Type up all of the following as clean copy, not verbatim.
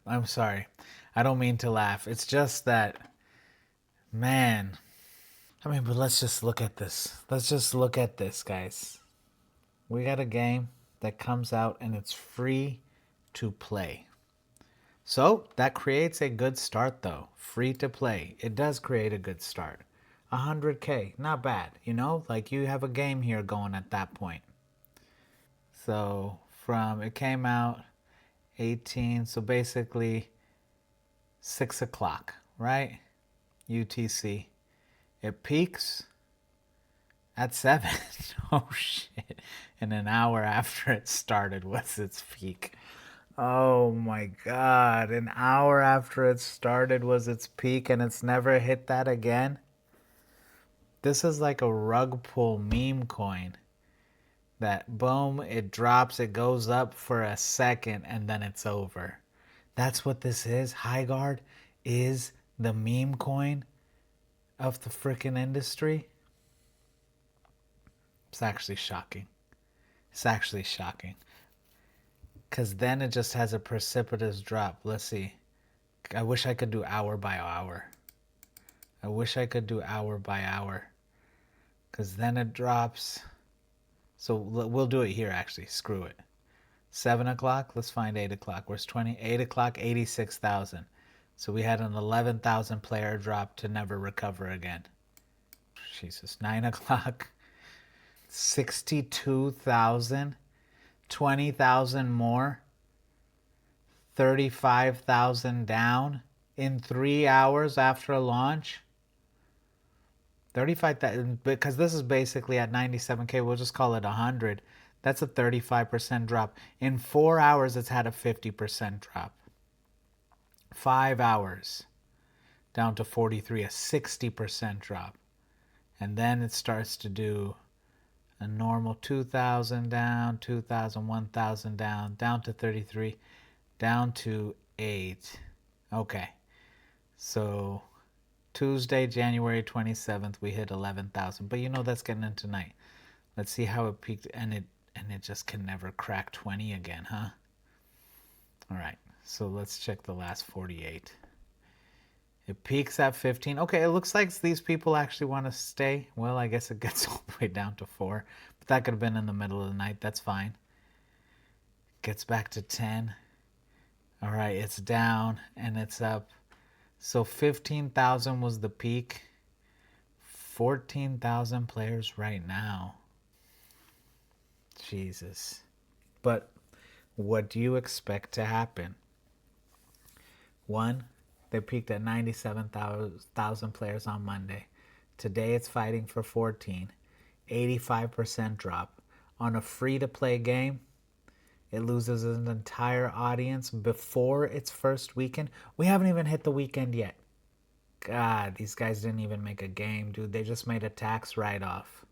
I'm sorry. I don't mean to laugh. It's just that, man. I mean, but let's just look at this. Let's just look at this, guys. We got a game that comes out and it's free to play. So that creates a good start, though. Free to play. It does create a good start. 100K, not bad. You know, like you have a game here going at that point. So it came out 18, so basically 6 o'clock, right? UTC. It peaks at 7. Oh shit. And an hour after it started was its peak. Oh my god. An hour after it started was its peak and it's never hit that again. This is like a rug pull meme coin. That boom, it drops, it goes up for a second and then it's over. That's what this is. Highguard is the meme coin of the freaking industry. It's actually shocking. It's actually shocking. Because then it just has a precipitous drop. Let's see. I wish I could do hour by hour. I wish I could do hour by hour. Because then it drops. So we'll do it here actually. Screw it. 7 o'clock. Let's find 8 o'clock. Where's 20? 8 o'clock, 86,000. So we had an 11,000 player drop to never recover again. Jesus. 9 o'clock. 62,000. 20,000 more. 35,000 down in 3 hours after launch. 35,000, because this is basically at 97K, we'll just call it 100. That's a 35% drop. In 4 hours, it's had a 50% drop. 5 hours down to 43, a 60% drop. And then it starts to do a normal 2,000 down, 2,000, 1,000 down to 33, down to 8. Okay. So Tuesday, January 27th, we hit 11,000. But you know that's getting into tonight. Let's see how it peaked, and it just can never crack 20 again, huh? All right. So let's check the last 48. It peaks at 15. Okay, it looks like these people actually want to stay. Well, I guess it gets all the way down to 4. But that could have been in the middle of the night. That's fine. Gets back to 10. All right, it's down and it's up. So 15,000 was the peak. 14,000 players right now. Jesus. But what do you expect to happen? One, they peaked at 97,000 players on Monday. Today it's fighting for 14. 85% drop. On a free-to-play game, it loses an entire audience before its first weekend. We haven't even hit the weekend yet. God, these guys didn't even make a game, dude. They just made a tax write-off.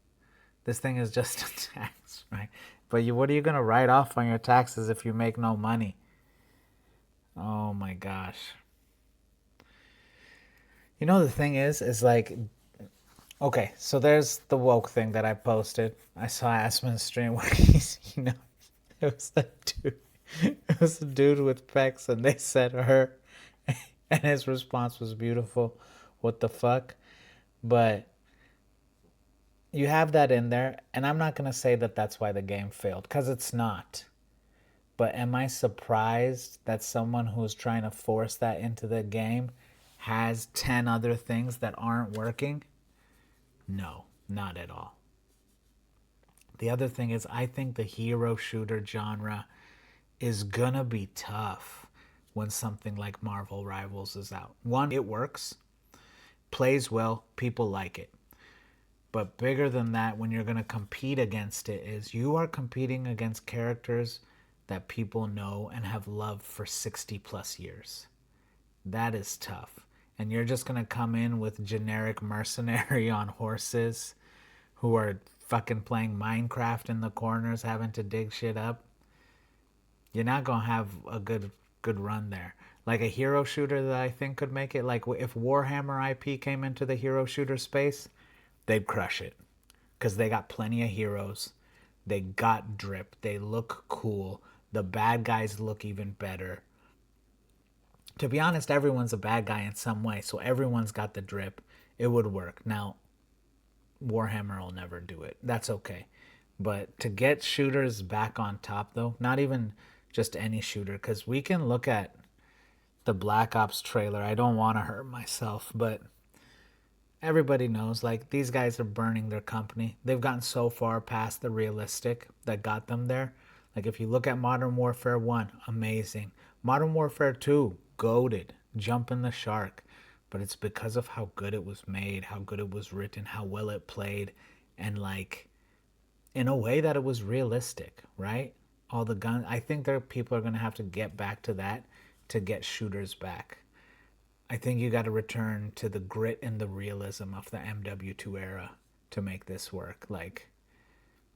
This thing is just a tax, right? But what are you going to write off on your taxes if you make no money? Oh my gosh. You know, the thing is like, okay, so there's the woke thing that I posted. I saw Asmon's stream where it was a dude. It was a dude with pecs, and they said her, and his response was beautiful. What the fuck? But you have that in there, and I'm not gonna say that that's why the game failed, because it's not. But am I surprised that someone who's trying to force that into the game has 10 other things that aren't working? No, not at all. The other thing is, I think the hero shooter genre is gonna be tough when something like Marvel Rivals is out. One, it works, plays well, people like it. But bigger than that, when you're gonna compete against it, is you are competing against characters that people know and have loved for 60 plus years. That is tough. And you're just gonna come in with generic mercenary on horses who are fucking playing Minecraft in the corners, having to dig shit up. You're not gonna have a good run there. Like a hero shooter that I think could make it. Like if Warhammer IP came into the hero shooter space, they'd crush it because they got plenty of heroes. They got drip. They look cool. The bad guys look even better. to be honest, everyone's a bad guy in some way, so everyone's got the drip. It would work. Now, Warhammer will never do it. That's okay. But to get shooters back on top, though, not even just any shooter, because we can look at the Black Ops trailer. I don't want to hurt myself, but everybody knows, like, these guys are burning their company. They've gotten so far past the realistic that got them there. Like, if you look at Modern Warfare 1, amazing. Modern Warfare 2, goated, jumping the shark. But it's because of how good it was made, how good it was written, how well it played, and, like, in a way that it was realistic, right? All the guns. I think there people are going to have to get back to that to get shooters back. I think you got to return to the grit and the realism of the MW2 era to make this work. Like,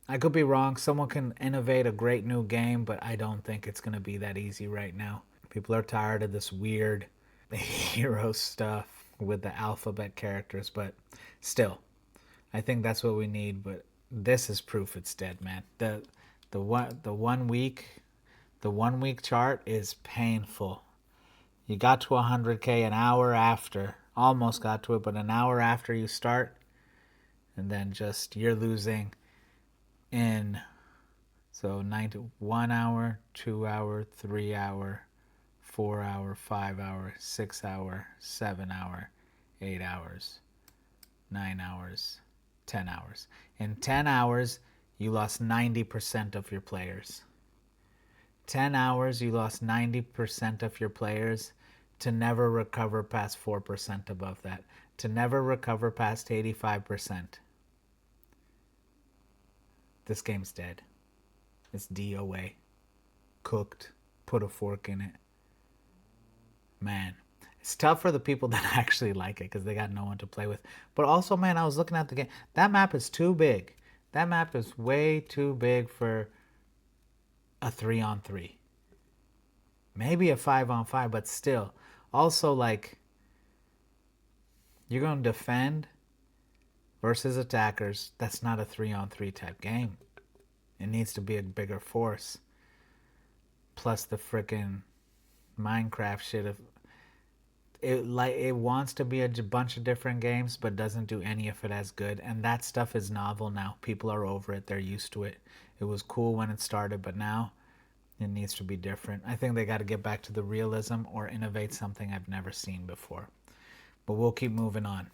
I could be wrong. Someone can innovate a great new game, but I don't think it's going to be that easy right now. People are tired of this weird hero stuff with the alphabet characters, but still, I think that's what we need. But this is proof it's dead, man. The 1 week chart is painful. You got to 100K an hour after, almost got to it, but an hour after you start, and then just you're losing in 1 hour, 2 hour, 3 hour, 4 hour, 5 hour, 6 hour, 7 hour, 8 hours, 9 hours, 10 hours. In 10 hours, you lost 90% of your players. 10 hours, you lost 90% of your players to never recover past 4% above that, to never recover past 85%. This game's dead. It's DOA. Cooked. Put a fork in it. Man, it's tough for the people that actually like it because they got no one to play with. But also, man, I was looking at the game. That map is too big. That map is way too big for a 3-on-3. Maybe a 5-on-5, but still. Also, like, you're going to defend versus attackers. That's not a 3-on-3 type game. It needs to be a bigger force. Plus the freaking Minecraft shit of it wants to be a bunch of different games, but doesn't do any of it as good. And that stuff is novel now. People are over it. They're used to it. It was cool when it started, but now it needs to be different. I think they got to get back to the realism or innovate something I've never seen before. But we'll keep moving on.